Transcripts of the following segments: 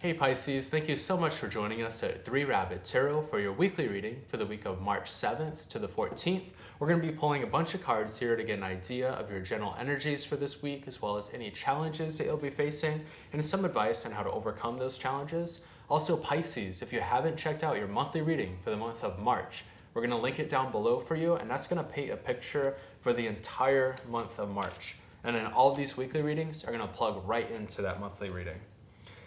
Hey Pisces, thank you so much for joining us at 3 Rabbit Tarot for your weekly reading for the week of March 7th to the 14th. We're going to be pulling a bunch of cards here to get an idea of your general energies for this week, as well as any challenges that you'll be facing, and some advice on how to overcome those challenges. Also Pisces, if you haven't checked out your monthly reading for the month of March, we're going to link it down below for you, and that's going to paint a picture for the entire month of March. And then all of these weekly readings are going to plug right into that monthly reading.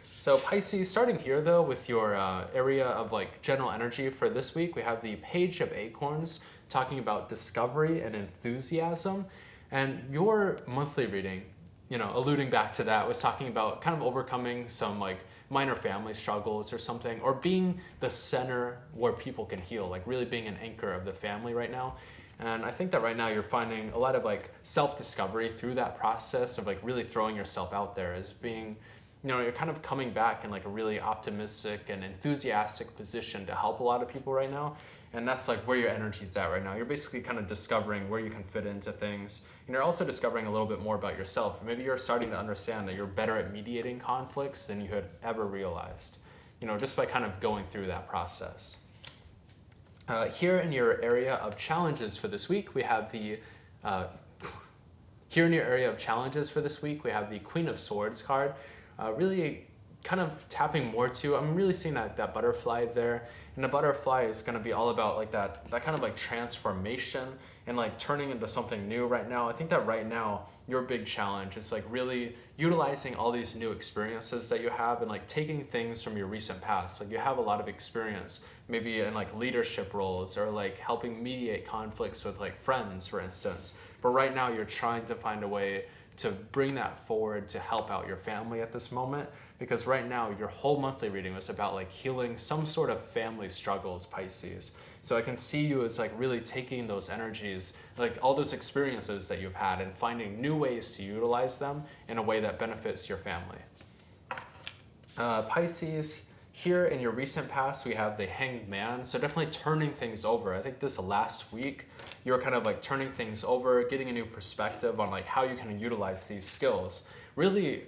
So Pisces, starting here though with your area of like general energy for this week, we have the Page of Acorns talking about discovery and enthusiasm. And your monthly reading, alluding back to that, was talking about kind of overcoming some like minor family struggles or something, or being the center where people can heal, like really being an anchor of the family right now. And I think that right now you're finding a lot of like self-discovery through that process of like really throwing yourself out there as being, you're kind of coming back in like a really optimistic and enthusiastic position to help a lot of people right now. And that's like where your energy's at right now. You're basically kind of discovering where you can fit into things. And you're also discovering a little bit more about yourself. Maybe you're starting to understand that you're better at mediating conflicts than you had ever realized, just by kind of going through that process. Here in your area of challenges for this week, we have the Queen of Swords card. Really kind of tapping more to, I'm really seeing that butterfly there, and the butterfly is going to be all about like that kind of like transformation and like turning into something new right now. I think that right now your big challenge is like really utilizing all these new experiences that you have and like taking things from your recent past. Like you have a lot of experience maybe in like leadership roles or like helping mediate conflicts with like friends, for instance, but right now you're trying to find a way to bring that forward to help out your family at this moment, because right now your whole monthly reading was about like healing some sort of family struggles, Pisces. So I can see you as like really taking those energies, like all those experiences that you've had, and finding new ways to utilize them in a way that benefits your family. Pisces, here in your recent past, we have the Hanged Man. So definitely turning things over. I think this last week, you were kind of like turning things over, getting a new perspective on like how you can utilize these skills. Really,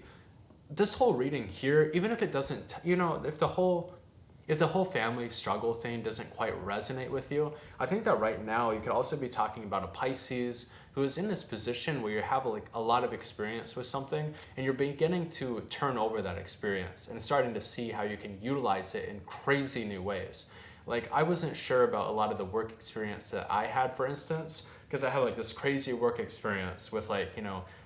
this whole reading here, even if it doesn't, if the whole family struggle thing doesn't quite resonate with you, I think that right now you could also be talking about a Pisces who is in this position where you have like a lot of experience with something and you're beginning to turn over that experience and starting to see how you can utilize it in crazy new ways. Like I wasn't sure about a lot of the work experience that I had, for instance, because I had like this crazy work experience with like,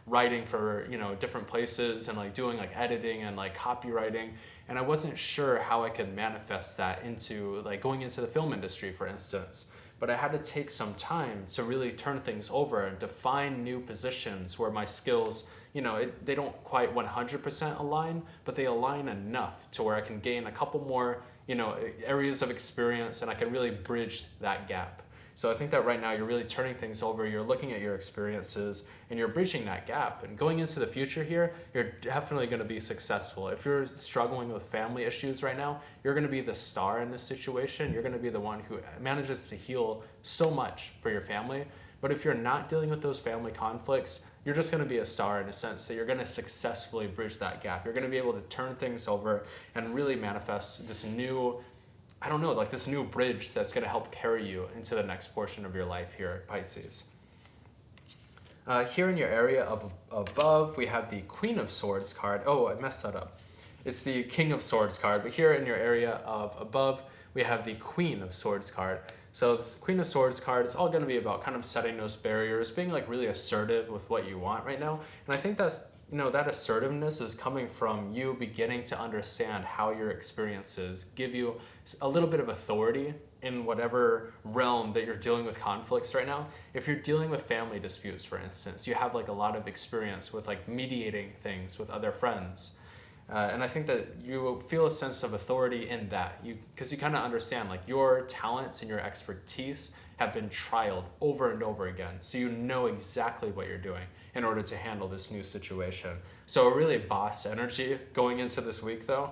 writing for, different places and like doing like editing and like copywriting. And I wasn't sure how I could manifest that into like going into the film industry, for instance. But I had to take some time to really turn things over and define new positions where my skills, they don't quite 100% align, but they align enough to where I can gain a couple more, areas of experience and I can really bridge that gap. So I think that right now you're really turning things over, you're looking at your experiences and you're bridging that gap. And going into the future here, you're definitely going to be successful. If you're struggling with family issues right now, you're going to be the star in this situation. You're going to be the one who manages to heal so much for your family. But if you're not dealing with those family conflicts, you're just going to be a star in a sense that you're going to successfully bridge that gap. You're going to be able to turn things over and really manifest this new, this new bridge that's going to help carry you into the next portion of your life here, Pisces. Here in your area of above, we have the Queen of Swords card. Oh, I messed that up. It's the King of Swords card, but here in your area of above, we have the Queen of Swords card. So this Queen of Swords card is all going to be about kind of setting those barriers, being like really assertive with what you want right now. And I think that's, that assertiveness is coming from you beginning to understand how your experiences give you a little bit of authority in whatever realm that you're dealing with conflicts right now. If you're dealing with family disputes, for instance, you have like a lot of experience with like mediating things with other friends. And I think that you feel a sense of authority in that, because you kind of understand like your talents and your expertise have been trialed over and over again. So you know exactly what you're doing in order to handle this new situation. So a really boss energy going into this week though.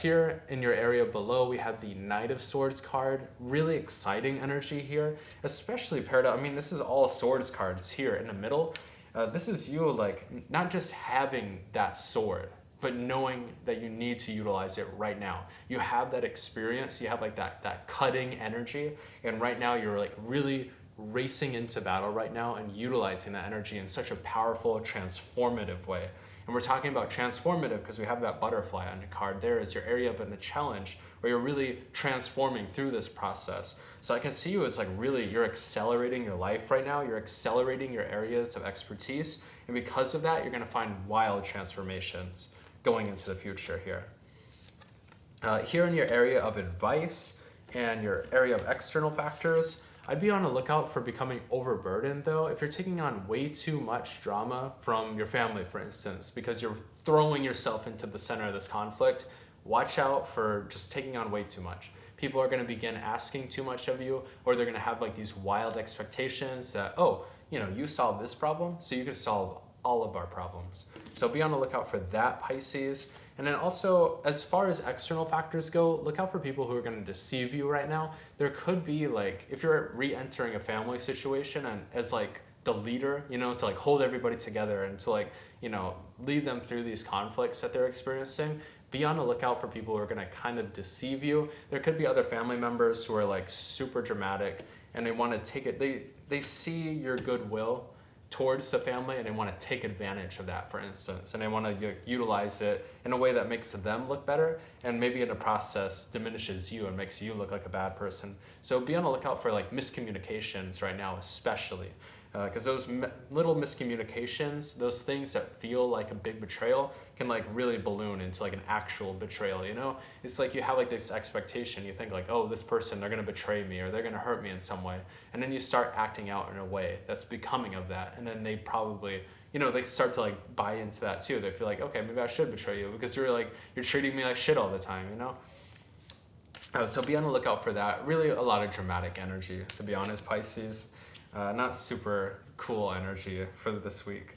Here in your area below, we have the Knight of Swords card. Really exciting energy here, especially paired up. I mean, this is all swords cards here in the middle. This is you like not just having that sword, but knowing that you need to utilize it right now. You have that experience, you have like that cutting energy, and right now you're like really racing into battle right now and utilizing that energy in such a powerful, transformative way. And we're talking about transformative because we have that butterfly on your card. There is your area of a challenge where you're really transforming through this process. So I can see you as like really, you're accelerating your life right now. You're accelerating your areas of expertise. And because of that, you're going to find wild transformations going into the future here. Here in your area of advice and your area of external factors, I'd be on the lookout for becoming overburdened though. If you're taking on way too much drama from your family, for instance, because you're throwing yourself into the center of this conflict, watch out for just taking on way too much. People are going to begin asking too much of you, or they're going to have like these wild expectations that, oh, you solve this problem, so you can solve all of our problems. So be on the lookout for that, Pisces. And then also, as far as external factors go, look out for people who are going to deceive you right now. There could be like, if you're re-entering a family situation and as like the leader, to like hold everybody together and to like, lead them through these conflicts that they're experiencing, be on the lookout for people who are going to kind of deceive you. There could be other family members who are like super dramatic and they want to take it, they see your goodwill towards the family and they want to take advantage of that, for instance, and they want to utilize it in a way that makes them look better and maybe in the process diminishes you and makes you look like a bad person. So be on the lookout for like miscommunications right now, especially because those little miscommunications, those things that feel like a big betrayal can like really balloon into like an actual betrayal. It's like you have like this expectation, you think like, oh, this person, they're going to betray me or they're going to hurt me in some way, and then you start acting out in a way that's becoming of that, and then they probably they start to like buy into that too. They feel like, okay, maybe I should betray you because you're treating me like shit all the time. So be on the lookout for that. Really a lot of dramatic energy, to be honest, Pisces. Not super cool energy for this week.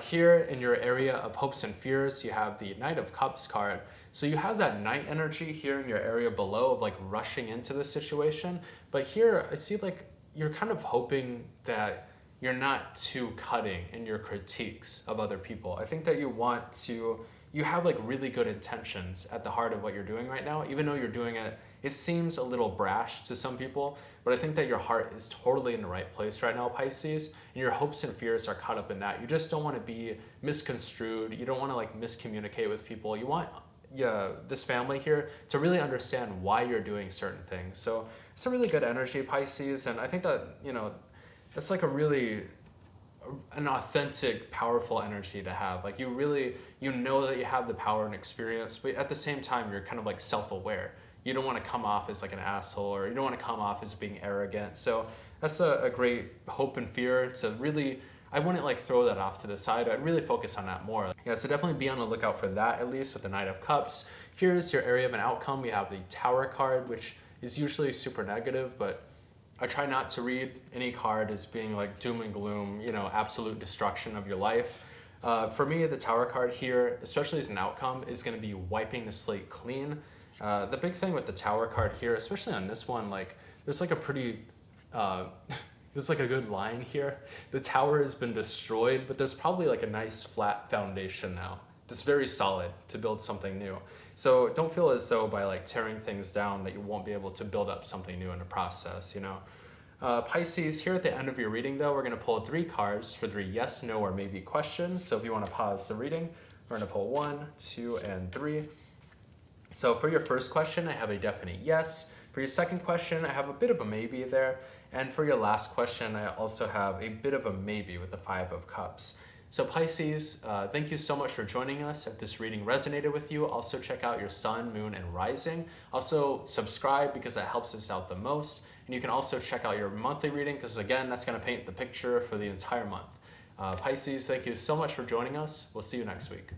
Here in your area of hopes and fears, you have the Knight of Cups card. So you have that Knight energy here in your area below of like rushing into the situation. But here I see like you're kind of hoping that you're not too cutting in your critiques of other people. I think that you have like really good intentions at the heart of what you're doing right now, even though you're doing it, it seems a little brash to some people, but I think that your heart is totally in the right place right now, Pisces, and your hopes and fears are caught up in that. You just don't want to be misconstrued. You don't want to like miscommunicate with people. You want this family here to really understand why you're doing certain things. So it's a really good energy, Pisces, and I think that, it's like an authentic, powerful energy to have. Like you know that you have the power and experience, but at the same time, you're kind of like self-aware. You don't want to come off as like an asshole, or you don't want to come off as being arrogant. So that's a great hope and fear. It's I wouldn't like throw that off to the side. I'd really focus on that more. Yeah, so definitely be on the lookout for that, at least with the Knight of Cups. Here's your area of an outcome. We have the Tower card, which is usually super negative, but I try not to read any card as being like doom and gloom, absolute destruction of your life. For me, the Tower card here, especially as an outcome, is going to be wiping the slate clean. The big thing with the Tower card here, especially on this one, like there's like a pretty, there's like a good line here. The tower has been destroyed, but there's probably like a nice flat foundation now that's very solid to build something new. So don't feel as though by like tearing things down that you won't be able to build up something new in the process, Pisces, here at the end of your reading though, we're going to pull 3 cards for 3 yes, no, or maybe questions. So if you want to pause the reading, we're going to pull 1, 2, and 3. So for your first question, I have a definite yes. For your second question, I have a bit of a maybe there. And for your last question, I also have a bit of a maybe with the 5 of Cups. So Pisces, thank you so much for joining us. If this reading resonated with you, also check out your sun, moon, and rising. Also subscribe because that helps us out the most. And you can also check out your monthly reading because again, that's going to paint the picture for the entire month. Pisces, thank you so much for joining us. We'll see you next week.